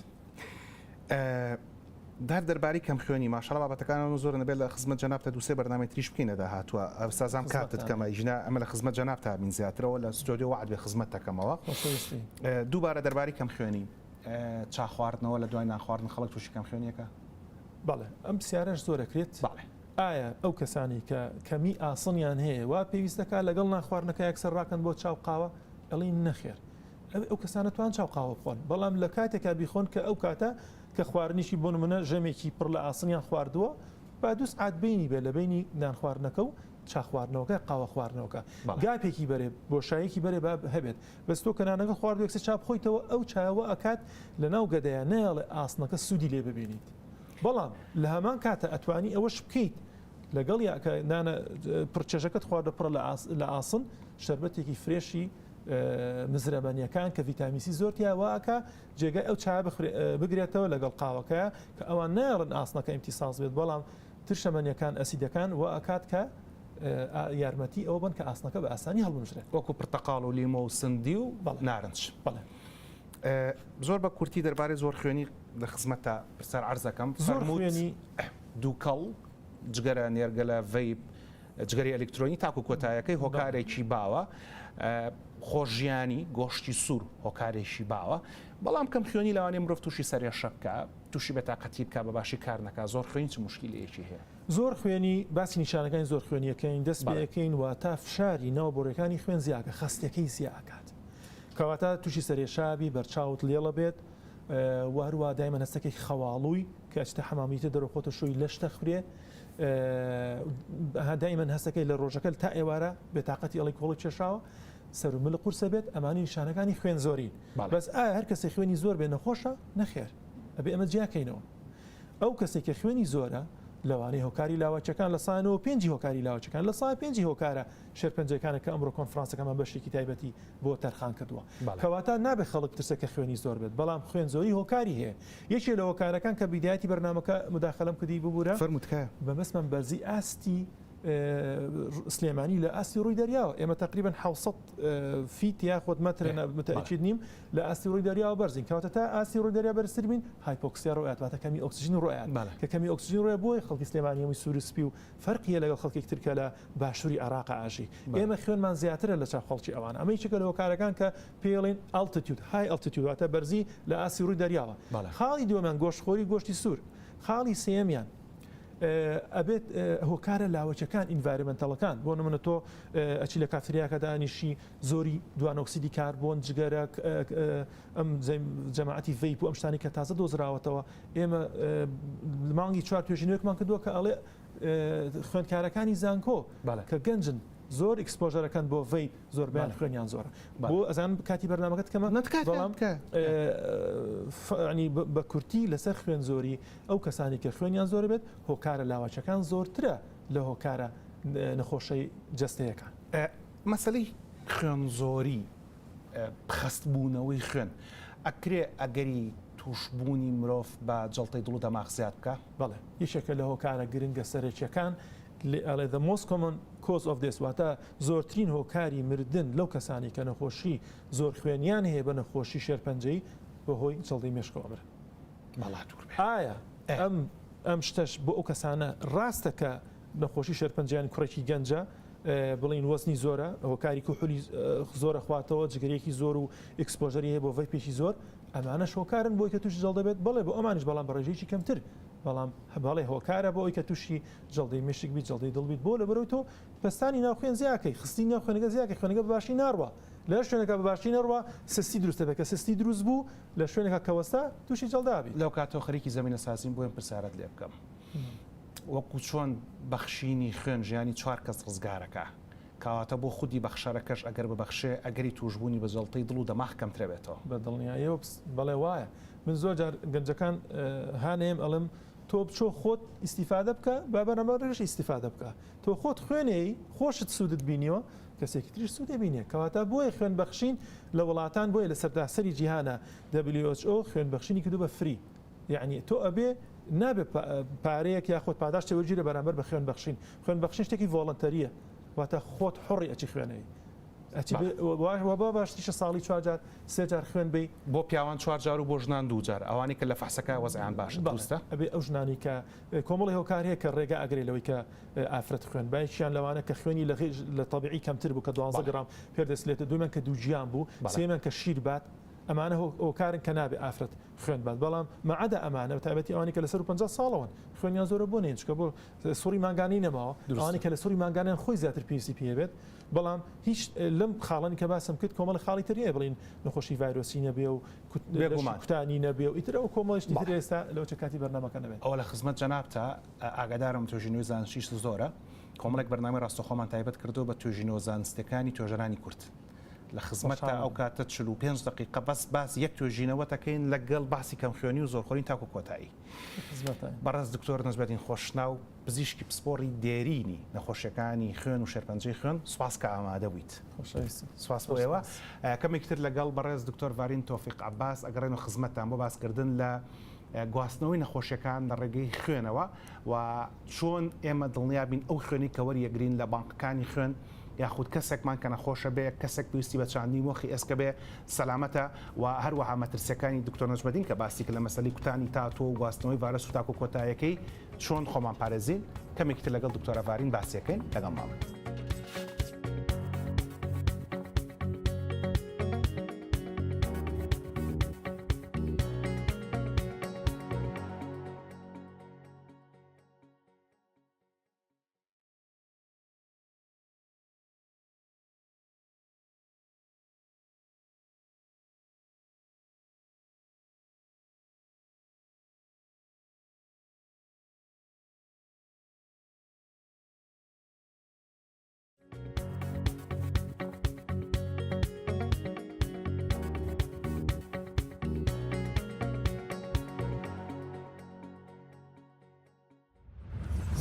دار دەرباری کەم خوێنی ماشەڵە بابەتەکان زۆر نەبێت لە خزمەت جەنابتە دووسێ بەرنامەی تریش بکەینە داهاتووە ئەستازام کاتت کەمە ژنا ئەمە لە خزمەت جەنابتە بین زیاترەوە لە ستۆدیۆ وعد بێ خزمەت دەکەمەوە دووبارە دەرباری کەم خوێنی چا خواردنەوە لە دوای ناخواردن خەڵک تووشی کەم خوێنیەکە بەڵێ ئەم پرسیارەش زۆرەکرێت ئایا ئەو کەسانی کە کەمی ئاسنیان هەیە وا پێویستەکە لەگەڵ ناخواردنەکە یەکسەر ڕاکەن بۆ چاو قاوە ئەڵین نەخێر ئەو کەسانە توان چاو قاوە بخۆن بەڵام لە کاتێکا بیخۆن کە ئەو کاتە کە خواردنیشی بۆ نمونە ژەمێکی پڕ لە ئاسنیان خواردووە با دووس عاد بینی بێ لە بینی نان خواردنەکە و چا خواردنەوەکە قاوە خواردنەوەکە گاپێکی بەرێ بۆ شایەکی بەرێ هەبێت بەس تۆ کە نانەکە خواردو یەکسەر چاپ خۆیتەوە ئەو چاوە ئەکات لە ناو گەدەیە نەیاڵێ ئاسنەکە سوودی لێ ببینیت بەڵام لە هەمان کاتە ئەتوانی ئەوەش بکەیت لەگەڵ کە نانە پرچێژەکەت خواردە پڕ لە ئاسن شەربەتێکی فرێشی مزرەبەنیەکان کە ڤیتامینسی زۆرتیاواکە جێگای ئەو چا بگرێتەوە لەگەڵ قاوەکەیە کە ئەوان نایڕن ئاسنەکە ئیمتیساز بێت بەڵام ترشەمەنیەکان ئەسیدەکان و ئەکات کە یارمەتی ئەوە بن کە ئاسنەکە بە ئاسانی هەڵبژرێت وەکو پرتەقاڵ و لیمە و سندی و نارنج زۆر بە کورتی دەربارەی زۆر خوێنی لە خزمەتە پرسەر عەرزەکەم زۆر خوێنی دووکەڵ جگەرە نێرگەلە ڤەیپ جگەری ئەلکترۆنی تاکو کۆتایەکەی هۆکارێکی باوە خۆشیانی گۆشتی سوور هۆکارێکی باوە بەڵام کەم خوێنی لەوانێ مرۆڤ تووشی سەرێشە بکە تووشی بێتاقەتی بکە بە باشی کار نەکە زۆر خوێنی چ موشکیلەیەکی هەیە زۆر خوێنی باسی نیشانەکانی زۆر خوێنیەکەین دەست بەکەین واتە فشاری ناوبۆڕەکانی خوێن زیاکە خستەکەی زیاکات کەواتە تووشی سەرێشابی بەرچاوت لێڵە بێت وهروە دایمە هەستەکەی خەواڵووی کە ئەچتە حەمامیتە دەرەخۆتە شوی لەشتە خوێ دایمەن هەستەکەی لە ڕۆژەکە تا ئێوارە بێتاقەتی ئەڵی کۆڵی کێشاوە سەر مل قورسە بێت ئەمانی نیشانەکانی خوێن زۆری بەس ئایا هەر کەسێک خوێنی زۆر بێ نەخۆشە نەخێر ئەبێ ئەمە جیاکەینەوە ئەو کەسێک کە خوێنی زۆرە لەوانەیە هۆکاری لاواچەکان لە سایەوە پێنجی هۆکاری لاواچەکان لە سای پێنجی هۆکارە شێرپەنجەکانە کە ئەمڕۆ کۆنفرانسەکەمان بەشێکی تایبەتی بۆ تەرخان کردووە کەواتە نابێت خەڵک ترسەکە خوێنی زۆر بێت بەڵام خوێن زۆری هۆکاری هەیە یەکێ لە هۆکارەکان کە بیدایەتی بەرنامەکە مداخەلەم کردی ببوورە فەرموودکە بەمەسمەن بەرزی ئاستی سلێمانی لە ئاستی ڕووی دەریاوە ئێمە تقریبا 600 فیت یاخود مەتر متأكد نیم لە ئاستی ڕووی دەریاوە بەرزین کەواتە تا ئاستی ڕووی دەریا بەرزتر بین هایپۆکسیا ڕۆیات واتە کەمی ئۆکسیژن ڕۆیات کە کەمی ئۆکسیژن ڕۆیە بۆی خەڵکی سلێمانیەوەی سوورسپی و فەرقیە لەگەڵ خەڵکێک تر کە لە باشووری عێراق ئاژی ئێمە خوێنمان زیاترە لە چاو خەڵکی ئەوان ئەمە یەکێکە لە هۆکارەکان کە پێڵێن ئالتیتیود های ئالتیتیود واتە بەرزی لە ئاستی ڕووی دەریاوە خاڵی دووەمیان گۆشتخۆری گۆشتی سوور خاڵی سێمیان ئەبێت هۆکارە لاوەچەکان ئینڤایرمنتەڵەکان بۆ نمونە تۆ ئەچی لە کافتریاکە دانیشی زۆری دوانۆکسیدی کاربۆن جگەرە ئەم جەماعەتی ڤیپ و ئەم شتانی کە تازە دۆزراوەتەوە ئێمە مانگی 4 توێژینەوەکمان کردووە کە ئەڵێ خوێندکارەکانی زانکۆ کە گەنجن زۆر ئەکسپۆژەرەکان بۆ ڤیپ زۆربیان خوێنیان زۆرە بۆ ئەزان کاتی بەرنامەکەت کەمە بەڵام بە کورتی لەسەر خوێن زۆری ئەو کەسانی کە خوێنیان زۆر بێت هۆکارە لاوەچەکان زۆرترە لە هۆکارە نەخۆشەی جەستەیەەکان مەسەلەی خوێن زۆری خستبوونەوەی خوێن ئەکرێ ئەگەری توشبوونی مرۆڤ بە جەڵتەی دڵ و دەماغ زیاد بکە بەڵێ یەکێکە لە هۆکارە گرنگە سەرەکیەکان the most common cause of this واتە زۆرترین هۆکاری مردن لەو کەسانی کە نەخۆشی زۆر خوێنیان هەیە بە نەخۆشی شێرپەنجەی بەهۆی جەڵدەی مێشکەوە مرن ئایا ئەم شتەش بۆ ئەو کەسانە ڕاستە کە نەخۆشی شێرپەنجیان کوڕێکی گەنجە بڵین وەزنی زۆرە هۆکاری کوحولی زۆرە خواتەوە جگەرێکی زۆر و ئەکسپۆژەری هەیە بۆ ڤەی پێشی زۆر ئەمانە شۆکارن بۆی کە تووشی جەڵ دەبێت بڵێ بۆ ئەمانش بەڵام بەڕێژێکی کەمتر بەڵام هەباڵێ هۆکارە بۆ ئەوی کە تووشی جەڵدەی مشک بیت جەڵدەی دڵبیت بۆ لە بەرەوەی تۆ پستانی ناوخوێن زیاکەی خستی ناو خوێنەکە زیاکەی خوێنەکە بەباشی ناڕوە لە شوێنەکە بەباشی نەڕوە سستی دروستە بێت کە سستی دروست بوو لە شوێنێکە کەوەستا تووشی جەڵدابی لەو کاتەوە خەریکی زەمینە سازیم بۆ ئەم پرسیارەت لێ بکەم وەکو چۆن بەخشینی خوێن ژیانی 4 کەس ڕزگارەکە کەواتە بۆ خودی بەخشەرەکەش ئەگەر ببەخشێ ئەگەری توشبوونی بە جەڵتەی دڵ و دەماغ کەمترە بێتەوە بە دڵنیاییەوە بەڵێ وایە من زۆر جار گەنجەکان هانەیەم ئەڵم تۆ بچۆ خۆت ئیسیفادە بکە با بەرەمەڕێژ ئیسیفادە بکە تۆ خۆت خوێنەی خۆشت سوودت بینیەوە کەسێکی تریش سوودێ بینێ کەواتە بۆیە خوێن بەخشین لە وڵاتان بۆیە لە سەرداسەری جیهانە WHO خوێن بەخشینی کردو بە فری یعنی تۆ ئەبێ نابێت پارەیەک یاخۆت پاداشتی وەرگیرە بەرامبەر بە خوێن بەخشین خوێن بەخشین شتێکی ڤۆڵنتەریە واتە خۆت حڕی ئەچی خوێنەوەی بە باشتیشە ساڵی 4 جار 3 جار خوێن بی بۆ پیاوان 4 جار و بۆ ژنان 2 جار ئەوانی کە لە فەحسەکە وەزعیان باشە دروستە ئەبێ ئەو ژنانی کە کۆمەڵی هۆکار هەیە کە ڕێگە ئەگرێ لەوەی کە ئافرەت خوێن باشیان لەوانە کە خوێنی لە طبیعی کەمتر بوو کە 12 گرام پێدەسلێتە دوومەن کە دووجیان بوو سێمەن کە شیر بات ئەمانە هۆکارن کە نابێ ئافرەت خوێن بات بەڵام مەعەدە ئەمانە تایبەتی ئەوانی کە لەسەر 50 ساڵەوەن خوێنیان زۆرە بۆ نێن چکە بۆ سووری مانگانی نەماوە ئەوانی کە لە سووری مانگانیان خۆی زیاتر پێویستی پێ بێت بەڵام هیچ لەم خاڵانی کە باسم کرد کۆمەڵی خاڵی تریە بڵین نەخۆشی ڤایرۆسی نەبێ و کوتانی نەبێ و ئیتر ئەو کۆمەڵیشتی تر ئێستا لەو چ کاتی بەرنامەکە نەبێت ئەوە لە خزمەت جەنابتە ئاگادارم توێژینەوەی زانستیش زۆرە کۆمەڵێک بەرنامەی ڕاستەخۆمان تایبەت کردو بە توێژینەوە زانستیەکانی توێژەرانی کورد لە خزمەتە ئەو کاتە 45 دقیقە باس یەک توێژینەوە دەکەین لەگەڵ باسی کەم خوێنی و زۆرخۆرین تاکو کۆتایی بەڕاست دکتۆر نەزبەتین خۆشناو پزیشکی پسپۆڕی دێرینی نەخۆشیەکانی خوێن و شێرپەنجەی خوێن سوپاس کە ئامادە بوویت سوپاس بۆ ئێوە کەمێکتر لەگەڵ بەڕێز دکتۆر ڤارین تۆفیق عەباس ئەگەڕێنەوە خزمەتتان بۆ باسکردن لە گواستنەوەی نەخۆشیەکان لە ڕێگەی خوێنەوە و چۆن ئێمە دڵنیابین ئەو خوێنی کە وەریەگرین لە بانقەکانی خوێن یاخود کەسێکمان کە نەخۆشە بێ کەسێک پێویستی بە چاندنی مۆخی ئێسکە بێ سەلامەتە و هەروەها مەترسیەکانی دکتۆر نەجمەدین کە باسی لە مەسەلەی کوتانی تاتۆ و گواستنەوەی ڤایرۆس و تاکو کۆتاییەکەی چۆن خۆمان پارێزین کەمێکتر لەگەڵ دکتۆرە ڤارین باسیەکەین لەگەڵ ماڵ.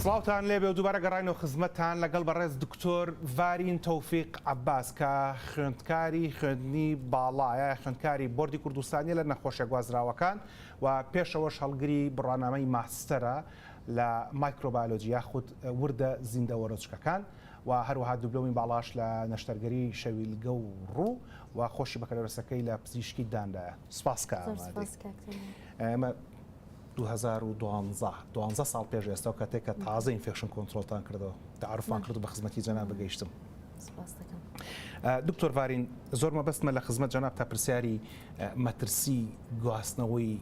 سڵاوتان لێبێ و دووبارە گەڕاینەوە خزمەتتان لەگەڵ بەڕێز دکتۆر ڤارین تەوفیق عەباس کە خوێندکاری خوێندنی باڵایە خوێندکاری بۆردی کوردستانی لە نەخۆشیە گوازراوەکان و پێشەوەش هەڵگری بڕوانامەی ماستەرە لە مایکرۆبایۆلۆجی یاخود وردە زیندەوەرۆچکەکان و هەروەها دوبلۆمی باڵاش لە نەشتەرگەری شەویلگە و ڕوو و خۆشی بەکارەوەسەکەی لە پزیشکی داندایە. سپاسکە ئەمە 2012 ساڵ پێش ئێستا و کاتێک کە تازە ئینفێکشن کۆنتترۆلتان کردەوە تعرفان کرد و بە خزمەتی جەناب بگەیشتم. دکتۆر ڤارین زۆر مەبەستمە لە خزمەت جەناب تا پرسیاری مەترسی گواستنەوەی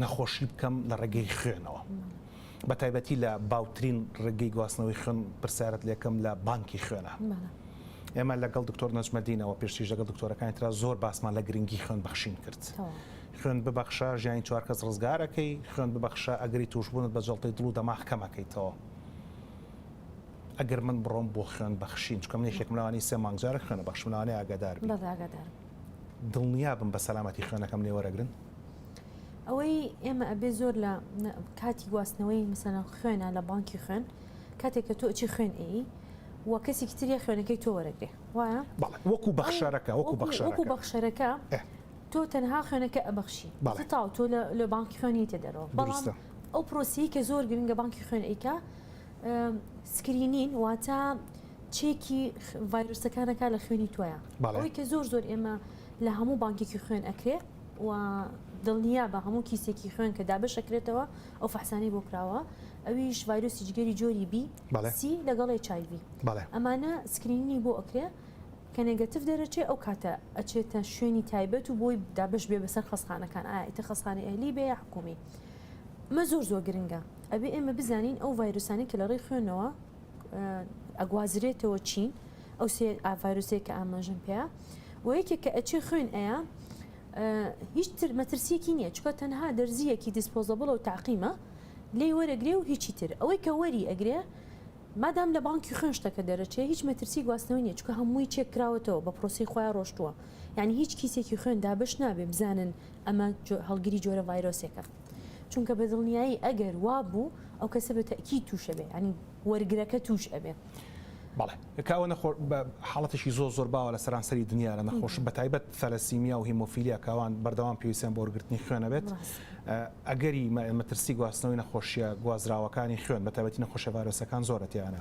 نەخۆشی بکەم لە ڕێگەی خوێنەوە بە تایبەتی لە باوترین ڕێگەی گواستنەوەی خوێن پرسیارەت لێکم لە بانکی خوێنە. ئێمە لەگەڵ دکتۆر نەجمەدینەوە پێشتیش لەگەڵ دکتۆرەکانی ترا زۆر باسمان لە گرنگی خوێن بەخشین کرد. خوێن ببەخشە ژیانی چوار کەس ڕزگارەکەی، خوێن ببەخشە ئەگەری تووشبوونت بە جەڵتەی دڵ و دەماغ کەمەکەیتەوە. ئەگەر من بڕۆم بۆ خوێن بەخشین چکە من یەکێک ملاوانی 3 مانگجارە خوێنە بەخشمناوانەیە ئاگادار بن. دڵنیا بم بە سەلامەتی خوێنەکەم لێ وەرەگرن. ئەوەی ئێمە ئەبێ زۆر لە کاتی گواستنەوەی مثلا خوێنە لە بانکی خوێن کاتێک کە تۆ ئەچی خوێن ئەی و کەسێکی تریە خوێنەکەی تۆ وەرەگرێ وایە وەکو بەخشەرەکە وەکو بەخشەرەکە تۆ تەنها خوێنەکە ئەبەخشی تاو تۆ لە بانکی خوێنی تێدەرەوە بەڵام ئەو پرۆسی کە زۆر گرنگە بانکی خوێن ئەیکا سکرینین واتە چێکی ڤایرۆسەکانەکە لە خوێنی تۆیە ئەوەی کە زۆر ئێمە لە هەموو بانکێکی خوێن ئەکرێ و دڵنیا بە هەموو کیسێکی خوێن کە دابشەکرێتەوە ئەو فەحسانەی بۆ کراوە ئەویش ڤایرۆسی جگەری جۆری بی سی لەگەڵ HIV ئەمانە سکرینی بۆ ئەکرێ کە نێگەتیڤ دەرەچێ ئەو کاتە ئەچێتە شوێنی تایبەت و بۆی دابش بێ بەسەر خەستخانەکان ئایتە خەستخانەی ئەهلی بێ یا حکومی مە زۆر گرنگە ئەبێ ئێمە بزانین ئەو ڤایرۆسانی کە لە ڕێی خوێنەوە ئەگوازرێتەوە چین ئەو سێ ڤایرۆسەیە کە ئاماژەم پێە و یەکێک کە ئەچێ خوێن ئەیە هیچ مەترسیەکی نییە چکە تەنها دەرزیەکی دیسپۆزەبڵ و تاقیمە لێ وەرەگرێ و هیچی تر ئەوەی کە وەری ئەگرێ مادام لە بانکی خوێن شتەکە دەرەچێ هیچ مەترسی گواستنەوەی نییە چکە هەمووی چێکراوەتەوە بە پرۆسی خۆیان ڕۆشتووە یعنی هیچ کیسێکی خوێن دابش نابێ بزانن ئەمە هەڵگیری جۆرە ڤایرۆسێکە چونکە بە دڵنیایی ئەگەر وا بوو ئەو کەسە بە تەکی تووشە بێ ینی وەرگرەکە توش ئەبێ. بەڵێ کاوە حاڵەتێکی زۆر باوە لە سەرانسەری دنیا لە نەخۆش بە تایبەت تەلەسیمیا و هیمۆفیلیا کاوان بەردەوام پێویستیان بۆ وەرگرتنی خوێنە بێت ئەگەری مەترسی گواستنەوەی نەخۆشیە گوازراوەکانی خوێن بە تایبەتی نەخۆشە ڤایرۆسەکان زۆرەتیانە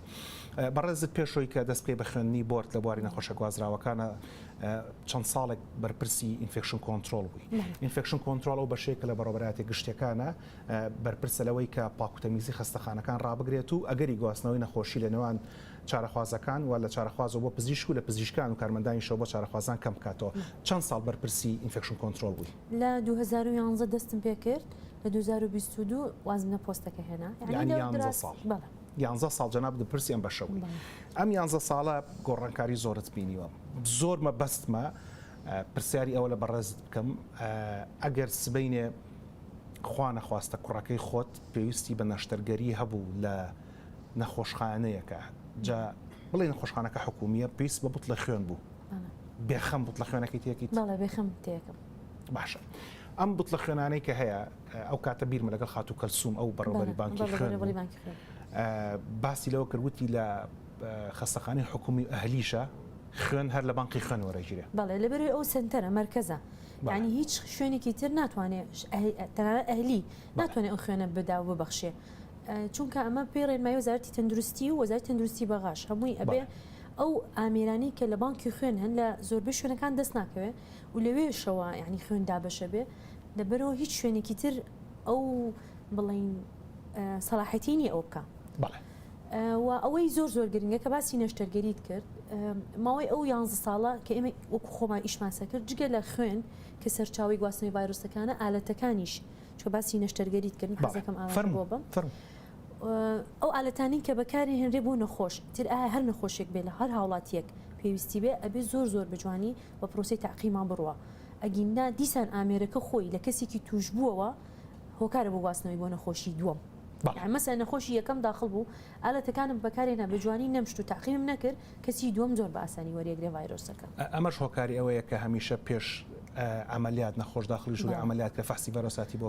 بەڕێزت پێشەوەی کە دەست پێ بە خوێندنی بۆرد لە بواری نەخۆشە گوازراوەکانە چەند ساڵێک بەرپرسی ئینفێکشن کۆنتترۆل بووی ئینفێکشن کۆنتترۆل ئەو بەشەیەکە لە بەڕۆبەراتی گشتەکانە بەرپرسە لەوەی کە پاکوتەمیزی خەستەخانەکان ڕابگرێت و ئەگەری گواستنەوەی نەخۆشی لە نێوان چارەخوازەکان و لە چارەخوازەوە بۆ پزیشک و لە پزیشکان و کارمەندانیشەوە بۆ چارەخوازان کەم بکاتەوە چەند ساڵ بەرپرسی ئینفێکشن کۆنتترۆل بووی لە 2011 دەستم پێ کرد لە 2022 وازنە پۆستەکە هێنا 11 ساڵ جەناب دەپرسی ئەم بەشە بووی ئەم 11 ساڵە گۆڕانکاری زۆرت بینیوە زۆر مەبەستمە پرسیاری ئەوە لە بەڕێزت بکەم ئەگەر سبەینێ خوا نەخواستە کوڕەکەی خۆت پێویستی بە نەشتەرگەری هەبوو لە نەخۆشخانەیەکە جا بڵێ نەخۆشخانەکە حکومیە پێویست بە بوت لە خوێن بوو بێخەم بوت لە خوێنەکەی تێکیت بێخەم تێکم باشە ئەم بوت لە خوێنانەی کە هەیە ئەو کاتە بیرمە لەگەڵ خاتو کەلسوم ئەو بەڕێوەبەری بانکی خوێن باسی لەوە کردوتی لە خەستەخانەی حکومی ئەهلیشە خوێن هەر لە بانکی خوێن وەرەگیرێ بەڵێ لەبەرەوەی ئەو سنتەرە مەرکەزە یعنی هیچ شوێنێکی تر ناتوانێت تەنانەت ئەهلی ناتوانێت ئەو خوێنە بدا و ببەخشێ چونکە ئەمە پێی ڕێنمایی وەزارەتی تەندروستی و وەزارەتی تەندروستی بەغاش هەمووی ئەبێ ئەو ئامێرانی کە لە بانکی خوێن هەن لە زۆربەی شوێنەکان دەست ناکەوێت و لەوێشەوە یعنی خوێن دابەشە بێ لەبەرەوە هیچ شوێنێکی تر ئەو بڵین سەلاحەتی نیە ئەو بکە و ئەوەی زۆر گرنگە کە باسی نەشتەرگەریت کرد ماوەی ئەو 11 ساڵە کە ئێمە وەکو خۆمان ئیشمانسە کرد جگە لە خوێن کە سەرچاوی گواستنەوەی ڤایرۆسەکانە ئالەتەکانیش چۆ باسی نەشتەرگەریت کردن حەزەکەم ئاوا بۆ بم ئەو ئالەتانی کە بەکاری هێنرێ بۆ نەخۆش تر ئایا هەر نەخۆشێک بێ لە هەر هاوڵاتیەک پێویستی بێ ئەبێ زۆر بجوانی بە پرۆسی تاقیمان بڕوە ئەگیندا دیسان ئامێرەکە خۆی لە کەسێکی توش بووەوە هۆکارە بۆ گواستنەوەی بۆ نەخۆشی دووەم مەسەلا نەخۆشی یەکەم داخل بوو ئالەتەکانم بەکارێنە بجوانی نەمشت و تاقیم نەکرد کەسی دووەم زۆر بە ئاسانی وەرەگرێ ڤایرۆسەکە ئەمەش هۆکاری ئەوەیە کە هەمیشە پێش عملیات نەخۆش داخلی ژووری عملیات کە فەحسی ڤایرۆساتی بۆ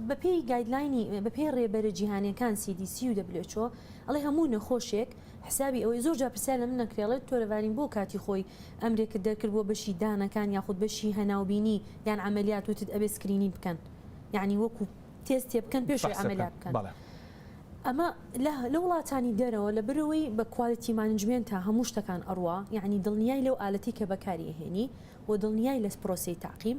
بە پێی گایدلاینی بە پێی ڕێبەرە جیهانیەکان CDC و WHO ئەڵێ هەموو نەخۆشێک حسابی ئەوەی زۆر جا پرسیار لە من نەکرێڵێت تۆرەوارین بۆ کاتی خۆی ئەمرێکت دەرکرد بۆ بەشی دانەکان یاخود بەشی هەناوبینی یان عملیات وتت ئەبێ سکرینی بکەن یعنی وەکو تێست تێ بکەن پێش عملیات بکەن ئەمە لە وڵاتانی دەرەوە لە برەوەی بە کوالیتی مانجمنت تا هەموو شتەکان ئەڕوا یعنی دڵنیای لەو ئالەتی کە بەکاری هێنی و دڵنیای لە پرۆسی تاقیم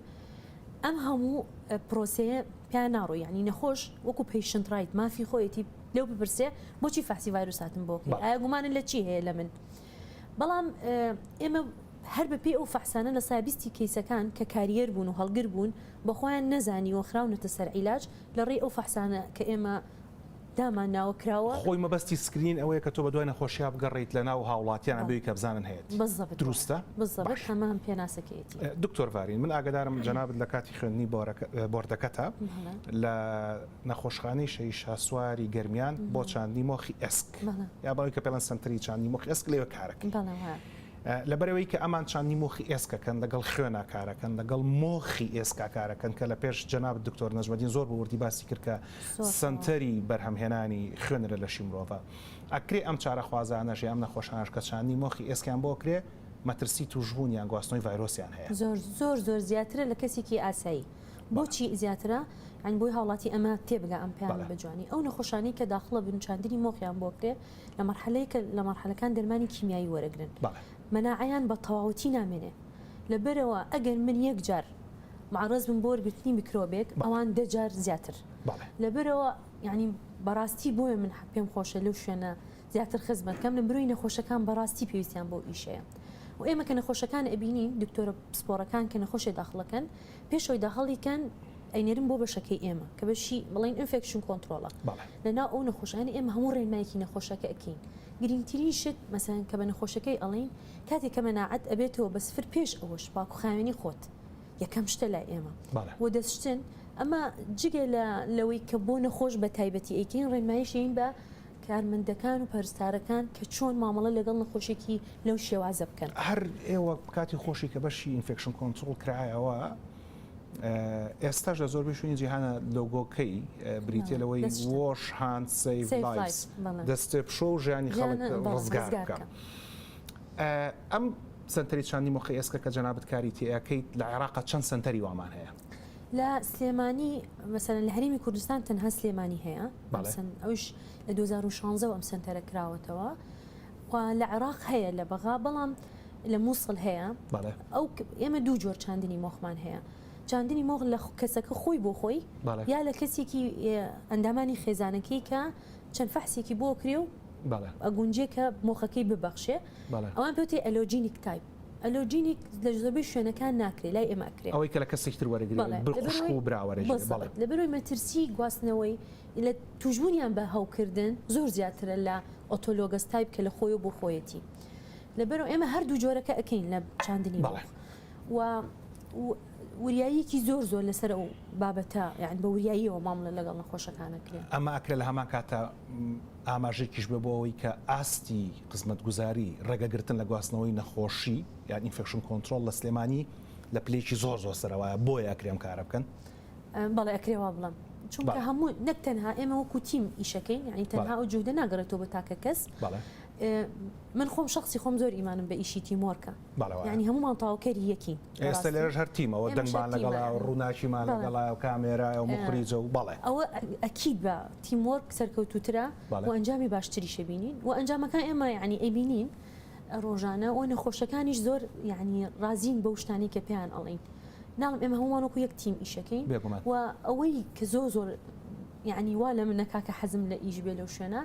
ئەم هەموو پرۆسەیە پیان ناڕۆ یعنی نەخۆش وەکو پیشنت ڕایت مافی خۆیەتی لەو بپرسێ بۆچی فەحسی ڤایرۆساتم بۆکەی ئایا گومانن لە چی هەیە لە من بەڵام ئێمە هەر بەپێ ئەو فەحسانە لە سابیستی کەیسەکان کە کاریەر بوون و هەڵگر بوون بەخۆیان نەزانی و خراونەتە سەر عیلاج لە ڕێی ئەو فەحسانە کە ئێمە دامان ناوە کراوە خۆی مەبەستی سکرین ئەوەیە کە تۆ بە دوای نەخۆشییا بگەڕیت لە ناو هاوڵاتیانە بێی کە بزانن هەیە دروستە بزەبێت هەمان پێناسەکەیەتی دکتۆر ڤارین من ئاگادارم جەنابەت لە کاتی خوێندنی بۆردەکەتە لە نەخۆشخانەی شەیشا سواری گەرمیان بۆ چاندنی مۆخی ئەسک یا بەڵی کە پێڵەن سنتری چاندنی مۆخی ئەسک لێوە کارەکەی لەبەرەوەی کە ئەمان چاندنی مۆخی ئێسکەکەن لەگەڵ خوێنە کارەکەن لەگەڵ مۆخی ئێسکا کارەکەن کە لە پێش جەنابەت دکتۆر نەجمەدین زۆر بوردی باسی کرد کە سنتەری بەرهەمهێنانی خوێنرە لە شی مرۆڤە ئەکرێ ئەم چارە خوازانەژ ئەم نەخۆشانش کە چاندنی مۆخی ئێسکیان بۆ کرێ مەترسی توژبوونیان گواستنەوەی ڤایرۆسیان هەیە زۆر زیاترە لە کەسێکی ئاسایی بۆچی زیاترە ئەنی بۆی هاوڵاتی ئەمە تێبگە ئەم پیان بەجوانی ئەو نەخۆشانی کە داخڵە بن چاندنی مۆخیان بۆ کرێ لە مەرحەلەی کە لە مەرحەلەکان دەرمانی کیمیایی وەرەگرن مەناعەیان بە تەواوەتی نامێنێ لەبەرەوە ئەگەر من یەک جار معرض بم بۆ وەرگرتنی میکرۆبێک ئەوان دەجار زیاتر لەبەرەوە ینی بەڕاستی بۆیە من پێم خۆشە لەو شوێنە زیاتر خزمەتکەم لە بروی نەخۆشەکان بەڕاستی پێویستیان بۆ ئیشەیە و ئێمە کە نەخۆشەکان ئەبینین دکتۆرە سپۆرەکان کە نەخۆشی داخڵەکەن پێشەوەی داخڵیکەن ئەینێرن بۆ بەشەکەی ئێمە کە بەشی بڵین ئینفێکشن کۆنتترۆڵە لەناو ئەو نەخۆشانی ئێمە هەموو ڕێنمایەکی نەخۆشەکە ئەکەین گرنگترین شت مەسەن کە بە نەخۆشەکەی ئەڵین کاتێک کە مەناعەت ئەبێتەوە بە سفر پێش ئەوەش پاکوخاوێنی خۆت یەکەم شتە لای ئێمە و دەستشتن ئەمە جگە لەوەی کە بۆ نەخۆش بە تایبەتی ئەیکەین ڕێنمایشین بە کارمەندەکان و پەرستارەکان کە چۆن مامەڵە لەگەڵ نەخۆشێکی لەو شێوازە بکەن هەر ئێوە کاتی خۆشی کە بەشی ئینفێکشن کۆنتترۆل کرایەوە ئێستاش لە زۆربەی شوێنی جیهانە لۆگۆکەی بریتە لەوەی وۆش هاند سیڤ لایفز دەستێ پشۆ و ژیانی خەڵک ڕزگار بکە ئەم سنتەری چاندنی مۆخی ئێسکە کە جەنابەت کاری تێیەکەیت لە عێراقا چەند سنتەری وامان هەیە لە سلێمانی مەسەرەن لە هەرێمی کوردستان تەنها سلێمانی هەیە ئەوش لە 2016 ئەم سنتەرە کراوەتەوە و لە عێراق هەیە لە بەغا بەڵام لە مووسڵ هەیە ئەو ئێمە دوو جۆر چاندنی مۆخمان هەیە چاندنی مۆغ لە کەسەکە خۆی بۆ خۆی یا لە کەسێکی ئەندامانی خێزانەکەی کە چەند فەحسێکی بۆ کرێ و ئەگونجێ کە مۆخەکەی ببەخشێ ئەوان پێوتێ ئەلۆجینیک تایپ ئەلۆجینیک لە زۆربەی شوێنەکان ناکرێت لای ئێمە ئەکرێت ئەوەی کە لە کەسێکی تر وەرەگرێت بخشک و براوەرەژێت لەبەرەوەی مەترسی گواستنەوەی لە توژبوونیان بە هەوکردن زۆر زیاترە لە ئۆتۆلۆگەس تایپ کە لە خۆی و بۆ خۆیەتی لەبەرەوە ئێمە هەردوو جۆرەکە ئەکەین لە چاندنی و وریاییکی زۆر لەسەر ئەو بابەتە یعنی بە وریاییەوە مامڵە لەگەڵ نەخۆشەکانەکرێن ئەمە ئەکرێ لە هەمان کاتە ئاماژێکیش بێ بۆ ئەوەی کە ئاستی خزمەتگوزاری ڕێگەگرتن لە گواستنەوەی نەخۆشی یان ئینفێکشن کۆنتترۆل لە سلێمانی لە پلێکی زۆر سەرەوەیە بۆیە ئەکرێم کارە بکەن بەڵێ ئەکرێەوە بڵم چونکە هەموو نەک تەنها ئێمە وەکو تیم ئیشەکەین یعنی تەنها ئەو جوودە ناگەڕێتەوە بە تاکە کەس من خۆم شخصی خۆم زۆر ئیمانم بە ئیشی تیمۆرکە ینی هەمومان تاواکەری یەکین ئێستا لێرەش هەر تیمەوە دەنگمان لەگەڵا و ڕووناکیمان لەگەڵا و کامێرا و مخریجە و بەڵێ ئەوە ئەکید بە تیمۆرک سەرکەوتوترە و ئەنجامی باشتری شەبینین و ئەنجامەکان ئێمە یعنی ئەبینین ڕۆژانە و نەخۆشەکانیش زۆر یعنی رازین بە شتانی کە پێیان ئەڵین ناڵم ئێمە هەمووانەکو یەک تیم ئیشەکەین و ئەوەی کە زۆر یعنی وا لە منە کاکە حەزم لە ئیش بێ لەو شوێنە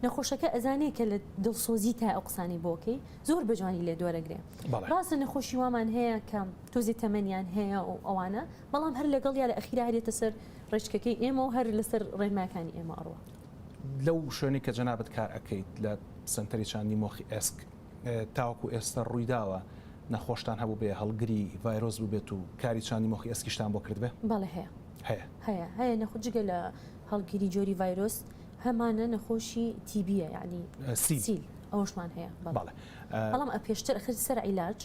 نەخۆشەکە ئەزانێت کە لە دڵسۆزی تا ئەو قسانی بۆکەی زۆر بەجوانی لێ دۆرەگرێ ڕاستە نەخۆشی وامان هەیە کە تۆزی تەمەنیان هەیە و ئەوانە بەڵام هەر لەگەڵ یا لە ئەخیرا هەرێتە سەر ڕێچکەکەی ئێمە و هەر لەسەر ڕێنماکانی ئێمە ئەڕوە لەو شوێنی کە جەنابەت کار ئەەکەیت لە سنتەری چاندنی مۆخی ئێسک تاوەکو ئێستا ڕوویداوە نەخۆشتان هەبوو بێ هەڵگری ڤایرۆس بووبێت و کاری چاندنی مۆخی ئێسکیشتان بۆ کردبێ بەڵێ هەیە نەخۆجگە لە هەڵگیری جۆری ڤایرۆس هەمانە نەخۆشی تیبیە یعنی سیل ئەوشمان هەیە بەڵام پێشتر ئەخر سەر عیلاج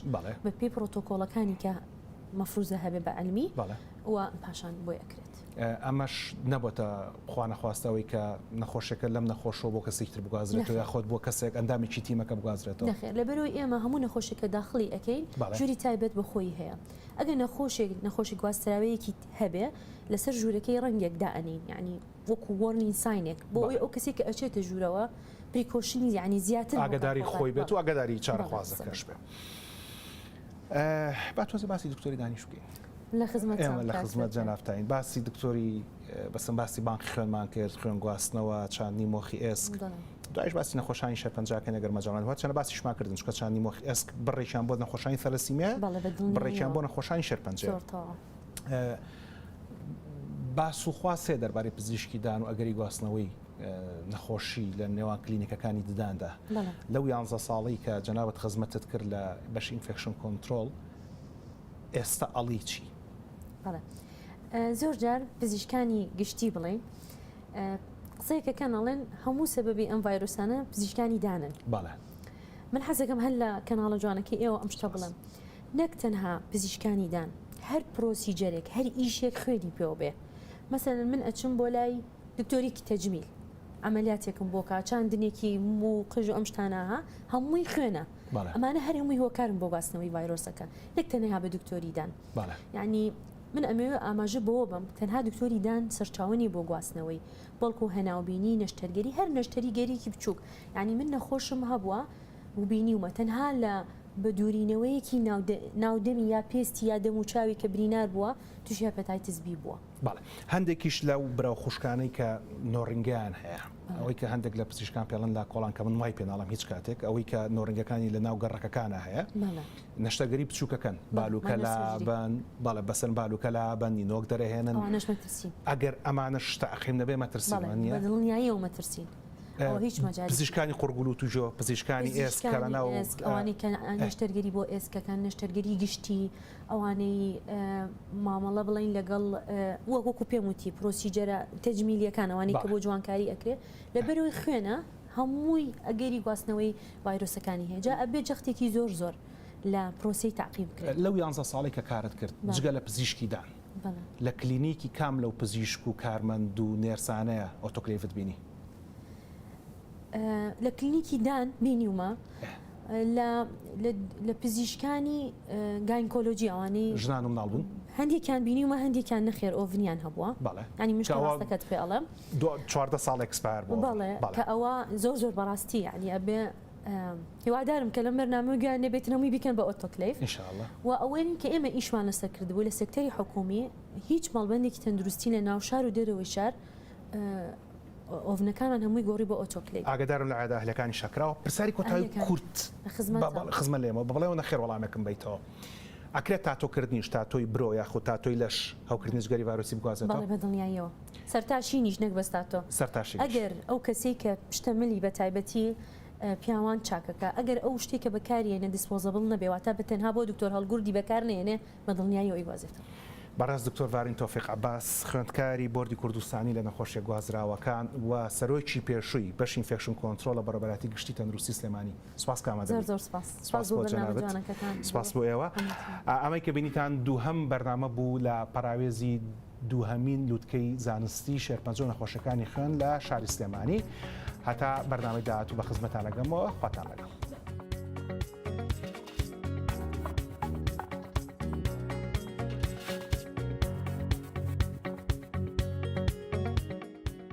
بە پێی پرۆتۆکۆڵەکانی کە مەفروزە هەبێ بە عەلمی و پاشان بۆی ئەکرێت ئەمەش نەبووە خوانەخواستەوەی کە نەخۆشەکە لەم نەخۆشەوە بۆ کەسێکتر بگوازرێتەوە یاخۆت بۆ کەسێک ئەندامێکی تیمەکە بگوازرێتەوە. نەخێر لەبەرەوەی ئێمە هەموو نەخۆشیەکە داخلی ئەەکەین ژووری تایبەت بەخۆی هەیە. ئەگەر نەخۆشی گواستراوەیەکی هەبێ لەسەر ژوورەکەی ڕەنگێک دائەنین، یعنی وەکو وەرنین ساینێک بۆ ئەوی ئەو کەسێک کە ئەچێتە ژوورەوە پریکۆشنی یعنی زیاتر ئاگاداری خۆی بێت و ئاگاداری چارەخوازەکەش بێت. با تۆزە باسی دکتۆری دانیش بکەین. ئێمە لە خزمەت جەنابتین باسی دکتۆری بەسم باسی بانکی خوێنمان کرد، خوێن گواستنەوە، چاندنی مۆخی ئێسک، دوایش باسی نەخۆشانی شەرپەنجەکە نەگەر مەجاڵان هات چەنە باسیشمان کردن چکە چاندنی مۆخی ئێسک بڕێکیان بۆ نەخۆشانی تەلەسیمیا، بڕێکیان بۆ نەخۆشانی شەرپەنجە. باس و خواسێ دەربارەی پزیشکی دان و ئەگەری گواستنەوەی نەخۆشی لە نێوان کلینیکەکانی دداندا لەو 11 ساڵی کە جەنابەت خزمەتت کرد لە بەش ئینفێکشن کۆنترۆل ئێستا ئەڵی چی؟ زۆر جار پزیشکانی گشتی بڵێن قسەیەکەکەن ئەڵێن هەموو سەبەبی ئەم ڤایرۆسانە پزیشکانی دانن. من حەزەکەم هەر لە کەناڵە جوانەکەی ئێوە ئەم شتە بڵێم، نەک تەنها پزیشکانی دان، هەر پرۆسیجەرێک هەر ئیشێک خوێنی پێوە بێ. مەسەڵەن من ئەچم بۆ لای دکتۆریکی تەجمیل ئەمەلیاتێکم بۆکە چاندنێکی مو قژ و ئەم شتانەها هەمووی خوێنە، ئەمانە هەر هەمووی هۆکارم بۆ گواستنەوەی ڤایرۆسەکە، نەک تەنها بە دکتۆری دان. یعنی من ئەمەوێ ئاماژە بۆ بم تەنها دکتۆری دان سەرچاوەنی بۆ گواستنەوەی بەڵکو هەناوبینی نەشتەرگەری هەر نەشتەری گەریکی بچووک، یعنی من نەخۆشم هەبووە و بینیومە تەنها لە بە دوورینەوەیەکی ناودەمی یا پێستی یا دەموچاوی کە برینار بووە تووشی هەپەتایتس بی بووە. هەندێکیش لەو براو خوشکانەی کە نۆڕنگیان هەیە، ئەوەی کە هەندێک لە پزیشکان پێڵن لا کۆڵان کە من وای پێناڵم هیچ کاتێک ئەوەی کە نۆڕنگەکانی لە ناو گەڕەکەکانە هەیە نەشتەگەری بچووکەکەن بالوکە لابن باڵە بەسەر بالوکە لابن نینۆک دەرەهێنن ئەگەر ئەمانە شتە ئەخیم نەبێ مەترسیمانە دڵنیاییەوە مەترسین. هیچ مەجای پزیشکانی قورگول و توژۆ پزیشکانی ئێسکەکە ناو ئەوانەی کە نەشتەرگەری بۆ ئێسکەکان نەشتەرگەری گشتی ئەوانەی مامەڵە بڵین لەگەڵ وەکو پێم وتی پرۆسیجەرە تەجمیلیەکان ئەوانەی کە بۆ جوانکاری ئەکرێت لەبەرەوەی خوێنە هەمووی ئەگەری گواستنەوەی ڤایرۆسەکانی هەیە. جا ئەبێ جەختێکی زۆر لە پرۆسی تعقیب کرد. لەو 11 ساڵی کە کارت کرد جگە لە پزیشکی دان لە کلینیکی کام لەو پزیشک و کارمەند و نێرسانەیە ئۆتۆکلێڤت بینی؟ لە کلینیکی دان بینیومە لە پزیشکانی گاینکۆلۆجی ئەوانەی ژنان و مناڵبوون هەندێکیان بینیومە هەندێکیان نەخێر ئۆڤنیان هەبووە، ینی مشکڵەکەت پێ ئەڵم 14 ساڵ ئەکسپایر بوو. بەڵێ کە ئەوە زۆر بەڕاستی ینی ئەبێ هیوادارم کە لەم بەرنامەگویان نەبێت هەمووی بکەن بە ئۆتۆکلێڤ و ئەوەی کە ئێمە ئیشمان لەسەر کردبوو لە سێکتەری حکومی هیچ ماڵبەندێکی تەندروستی لە ناو شار و دەرەوەی شار ئۆڤنەکانمان هەمووی گۆڕی بە ئۆتۆکلێڤ. ئاگادارم لە عاداهلەکانی شەکراوە پرسیاری کۆتایی کورت خزمە لێمە بەڵێەوە نەخێر وەڵامێکم بیتەوە. ئەکرێت تاتۆکردنیش تاتۆی برۆ یاخۆ تاتۆی لەش هەوکردنیش گەری ڤایرۆسی بگوازێتەوە؟ بەڵێ بەدڵنیاییەوە سەرتاشی نیش نەک بەستاتۆ سەرتاشی ئەگەر ئەو کەسێک کە پشتەمەلی بە تایبەتی پیاوان چاکەکە ئەگەر ئەو شتێکە بەکارێنە دیسپۆزەبڵ نەبێواتە بە تەنها بۆ دکتۆر هەڵگوردی بەکار نێنێ بەدڵنیاییەوەی وازێتەوە. بەڕاست دکتۆر ڤارین تۆفیق عەباس خوێندکاری بۆردی کوردستانی لە نەخۆشیە گوازراوەکان و سەرۆکی پێشووی بەش ئینفێکشن کۆنترۆل لە بەڕێبەراتی گشتی تەندروستی سلێمانی. سوپاس کامەدەبێت. زۆر سپاس بۆ ئێوە. ئەمەی کە بینیتان دووهەم بەرنامە بوو لە پەراوێزی دووهەمین لوتکەی زانستی شێرپەنجە نەخۆشەکانی خوێن لە شاری سلێمانی. هەتا بەرنامەی داهاتوو بە خزمەتان لەگەمەوە خواتان لەگەڵ.